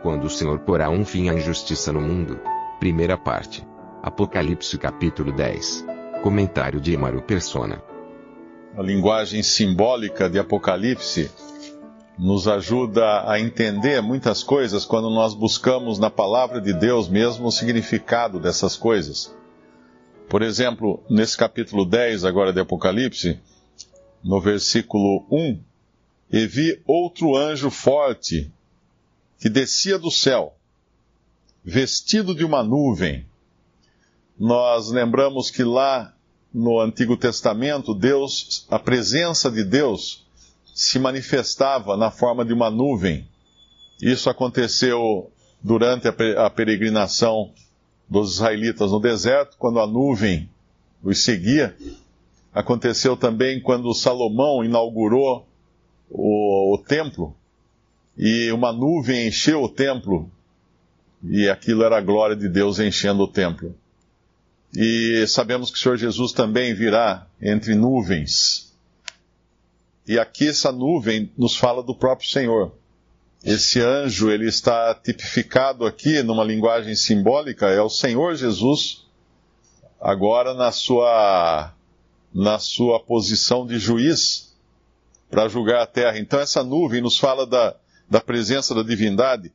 quando o Senhor porá um fim à injustiça no mundo. Primeira parte. Apocalipse capítulo 10. Comentário de Emaro Persona. A linguagem simbólica de Apocalipse nos ajuda a entender muitas coisas quando nós buscamos na palavra de Deus mesmo o significado dessas coisas. Por exemplo, nesse capítulo 10 agora de Apocalipse, no versículo 1, e vi outro anjo forte que descia do céu, vestido de uma nuvem. Nós lembramos que lá no Antigo Testamento, Deus, a presença de Deus se manifestava na forma de uma nuvem. Isso aconteceu durante a peregrinação dos israelitas no deserto, quando a nuvem os seguia. Aconteceu também quando Salomão inaugurou o templo, e uma nuvem encheu o templo, e aquilo era a glória de Deus enchendo o templo. E sabemos que o Senhor Jesus também virá entre nuvens. E aqui essa nuvem nos fala do próprio Senhor. Esse anjo, ele está tipificado aqui numa linguagem simbólica, é o Senhor Jesus, agora na sua posição de juiz, para julgar a terra. Então essa nuvem nos fala da presença da divindade.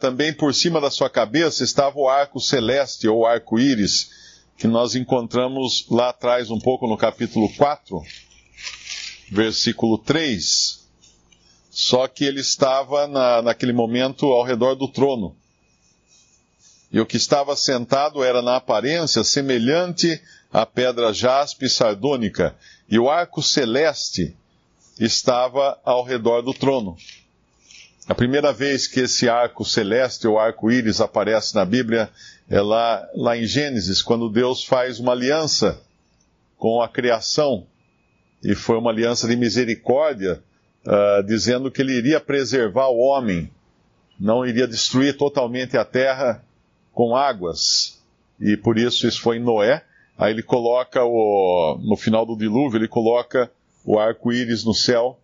Também por cima da sua cabeça estava o arco celeste, ou arco-íris, que nós encontramos lá atrás um pouco no capítulo 4, versículo 3. Só que ele estava naquele momento ao redor do trono. E o que estava sentado era na aparência semelhante à pedra jaspe sardônica, e o arco celeste estava ao redor do trono. A primeira vez que esse arco celeste, ou arco-íris, aparece na Bíblia é lá em Gênesis, quando Deus faz uma aliança com a criação, e foi uma aliança de misericórdia, dizendo que ele iria preservar o homem, não iria destruir totalmente a terra com águas, e por isso foi em Noé. Aí ele coloca, no final do dilúvio, ele coloca o arco-íris no céu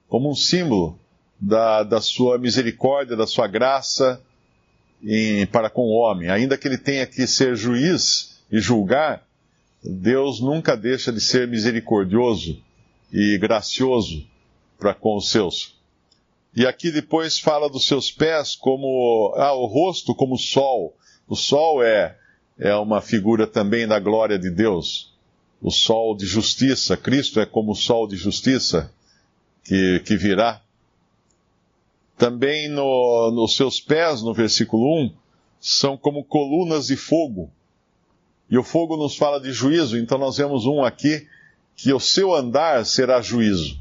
como um símbolo da sua misericórdia, da sua graça para com o homem. Ainda que ele tenha que ser juiz e julgar, Deus nunca deixa de ser misericordioso e gracioso para com os seus. E aqui depois fala dos seus pés como o rosto como o sol. O sol é uma figura também da glória de Deus. O sol de justiça. Cristo é como o sol de justiça que virá. Também nos seus pés, no versículo 1, são como colunas de fogo. E o fogo nos fala de juízo, então nós vemos aqui, que o seu andar será juízo.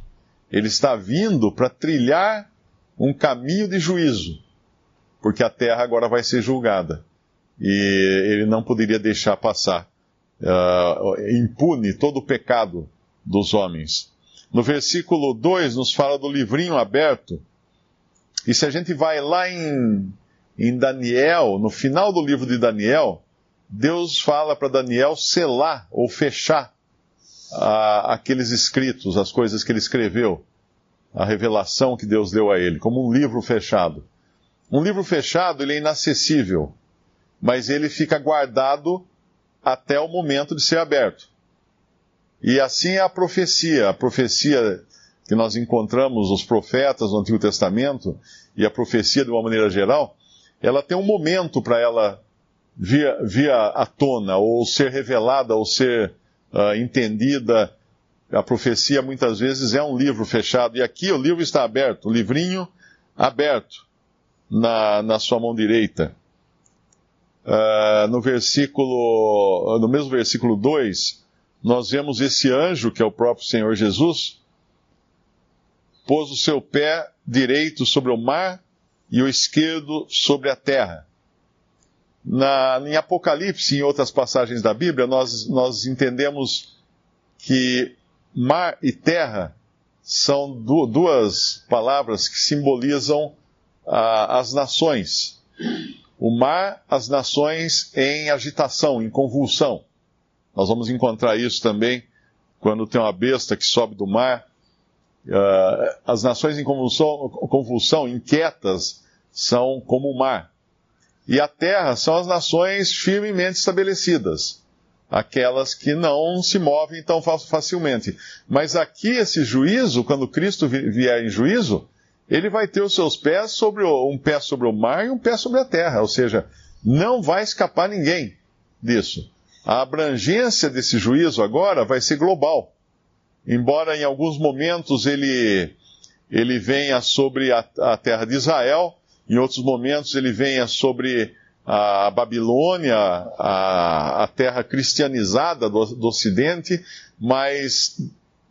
Ele está vindo para trilhar um caminho de juízo, porque a terra agora vai ser julgada. E ele não poderia deixar passar impune todo o pecado dos homens. No versículo 2 nos fala do livrinho aberto. E se a gente vai lá em Daniel, no final do livro de Daniel, Deus fala para Daniel selar ou fechar aqueles escritos, as coisas que ele escreveu, a revelação que Deus deu a ele, como um livro fechado. Um livro fechado, ele é inacessível, mas ele fica guardado até o momento de ser aberto. E assim é a profecia que nós encontramos, os profetas do Antigo Testamento, e a profecia de uma maneira geral, ela tem um momento para ela vir à tona, ou ser revelada, ou ser entendida. A profecia muitas vezes é um livro fechado, e aqui o livro está aberto, o livrinho aberto na sua mão direita. No mesmo versículo 2, nós vemos esse anjo, que é o próprio Senhor Jesus, pôs o seu pé direito sobre o mar e o esquerdo sobre a terra. Em Apocalipse e em outras passagens da Bíblia, nós entendemos que mar e terra são duas palavras que simbolizam as nações. O mar, as nações em agitação, em convulsão. Nós vamos encontrar isso também quando tem uma besta que sobe do mar. As nações em convulsão, inquietas, são como o mar. E a terra são as nações firmemente estabelecidas, aquelas que não se movem tão facilmente. Mas aqui esse juízo, quando Cristo vier em juízo, ele vai ter os seus pés um pé sobre o mar e um pé sobre a terra, ou seja, não vai escapar ninguém disso. A abrangência desse juízo agora vai ser global. Embora em alguns momentos ele venha sobre a terra de Israel, em outros momentos ele venha sobre a Babilônia, a terra cristianizada do Ocidente, mas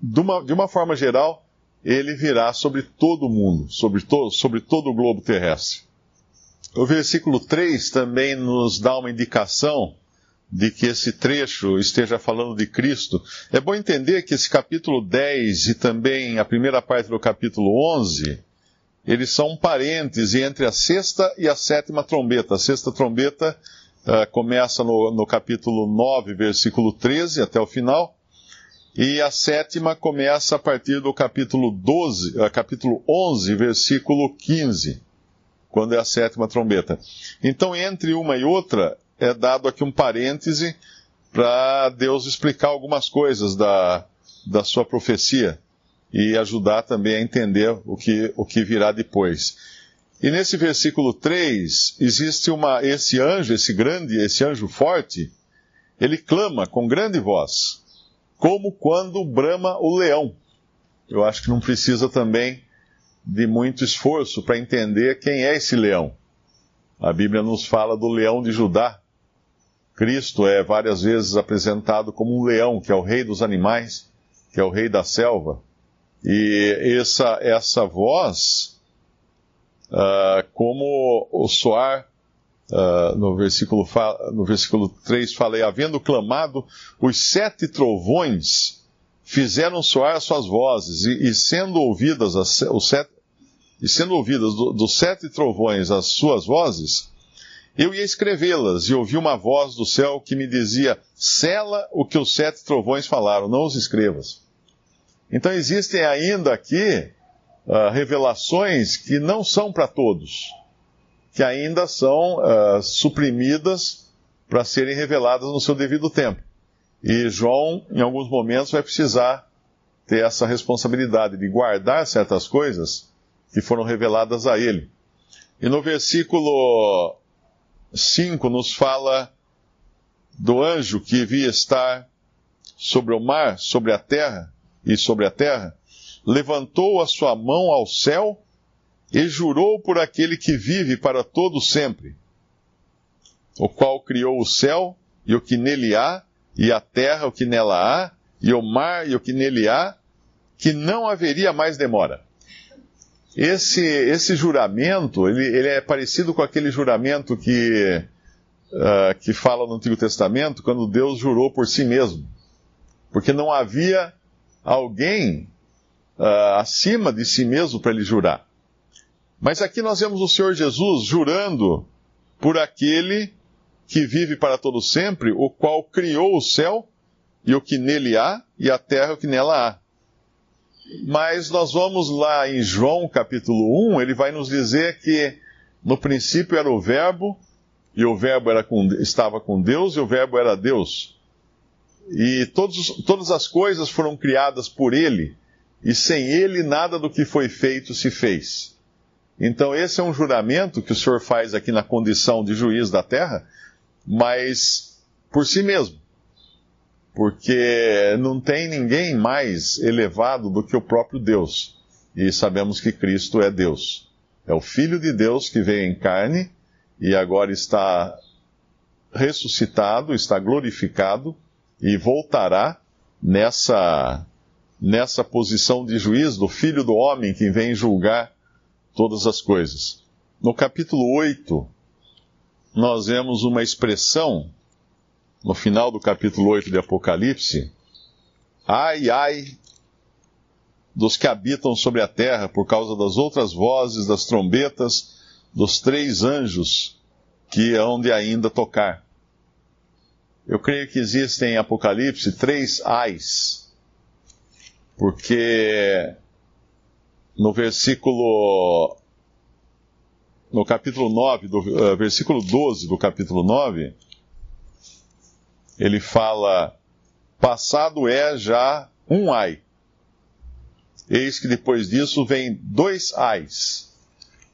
de uma forma geral, ele virá sobre todo o mundo, sobre todo o globo terrestre. O versículo 3 também nos dá uma indicação de que esse trecho esteja falando de Cristo. É bom entender que esse capítulo 10 e também a primeira parte do capítulo 11, eles são um parêntese entre a sexta e a sétima trombeta. A sexta trombeta começa no capítulo 9, versículo 13, até o final, e a sétima começa a partir do capítulo 11, versículo 15, quando é a sétima trombeta. Então, entre uma e outra, é dado aqui um parêntese para Deus explicar algumas coisas da sua profecia e ajudar também a entender o que virá depois. E nesse versículo 3, existe esse anjo forte, ele clama com grande voz, como quando brama o leão. Eu acho que não precisa também de muito esforço para entender quem é esse leão. A Bíblia nos fala do leão de Judá. Cristo é várias vezes apresentado como um leão, que é o rei dos animais, que é o rei da selva. E essa voz, como o soar, no versículo 3 falei, havendo clamado, os 7 trovões fizeram soar as suas vozes, e sendo ouvidas dos 7 trovões as suas vozes, eu ia escrevê-las, e ouvi uma voz do céu que me dizia, sela o que os 7 trovões falaram, não os escrevas. Então existem ainda aqui revelações que não são para todos, que ainda são suprimidas para serem reveladas no seu devido tempo. E João, em alguns momentos, vai precisar ter essa responsabilidade de guardar certas coisas que foram reveladas a ele. E no versículo 5 nos fala do anjo que devia estar sobre o mar, sobre a terra, levantou a sua mão ao céu e jurou por aquele que vive para todo sempre, o qual criou o céu e o que nele há, e a terra, o que nela há, e o mar e o que nele há, que não haveria mais demora. Esse juramento, ele é parecido com aquele juramento que fala no Antigo Testamento, quando Deus jurou por si mesmo. Porque não havia alguém acima de si mesmo para ele jurar. Mas aqui nós vemos o Senhor Jesus jurando por aquele que vive para todo sempre, o qual criou o céu e o que nele há, e a terra o que nela há. Mas nós vamos lá em João capítulo 1, ele vai nos dizer que no princípio era o Verbo, e o Verbo estava com Deus, e o Verbo era Deus. E todas as coisas foram criadas por ele, e sem ele nada do que foi feito se fez. Então esse é um juramento que o Senhor faz aqui na condição de juiz da terra, mas por si mesmo. Porque não tem ninguém mais elevado do que o próprio Deus. E sabemos que Cristo é Deus. É o Filho de Deus que veio em carne e agora está ressuscitado, está glorificado e voltará nessa posição de juiz do Filho do Homem que vem julgar todas as coisas. No capítulo 8, nós vemos uma expressão, no final do capítulo 8 de Apocalipse, ai, ai, dos que habitam sobre a terra, por causa das outras vozes, das trombetas, dos 3 anjos que hão de ainda tocar. Eu creio que existem em Apocalipse 3 ais, porque no no capítulo 9, versículo 12 do capítulo 9, ele fala: passado é já um ai. Eis que depois disso vem 2 ais.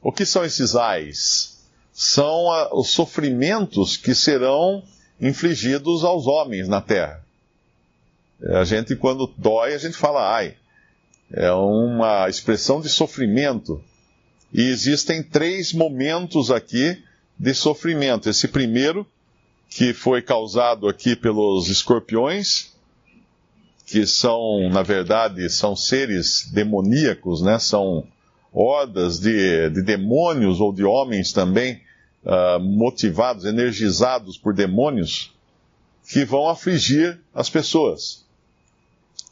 O que são esses ais? São os sofrimentos que serão infligidos aos homens na terra. A gente, quando dói, a gente fala ai. É uma expressão de sofrimento. E existem 3 momentos aqui de sofrimento. Esse primeiro, que foi causado aqui pelos escorpiões, que são, na verdade, são seres demoníacos, né? São hordas de demônios ou de homens também, motivados, energizados por demônios, que vão afligir as pessoas.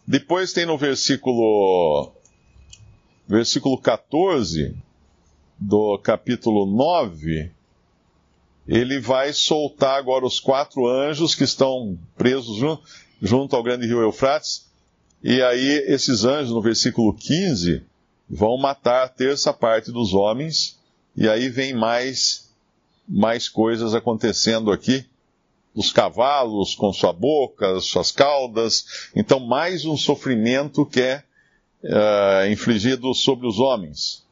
Depois tem no versículo 14 do capítulo 9, ele vai soltar agora os 4 anjos que estão presos junto ao grande rio Eufrates, e aí esses anjos, no versículo 15, vão matar a terça parte dos homens, e aí vem mais coisas acontecendo aqui. Os cavalos com sua boca, suas caudas. Então, mais um sofrimento que é infligido sobre os homens.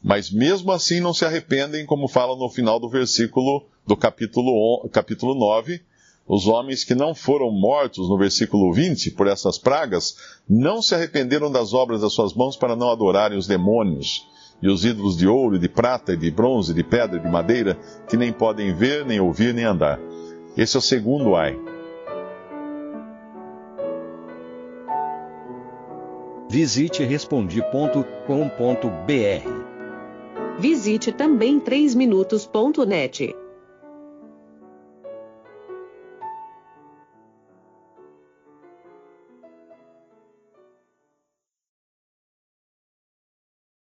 Mas mesmo assim não se arrependem, como fala no final do versículo do capítulo 9. Os homens que não foram mortos, no versículo 20, por essas pragas, não se arrependeram das obras das suas mãos para não adorarem os demônios e os ídolos de ouro, de prata, e de bronze, de pedra e de madeira, que nem podem ver, nem ouvir, nem andar. Esse é o segundo ai. Visite Respondi.com.br. Visite também 3minutos.net.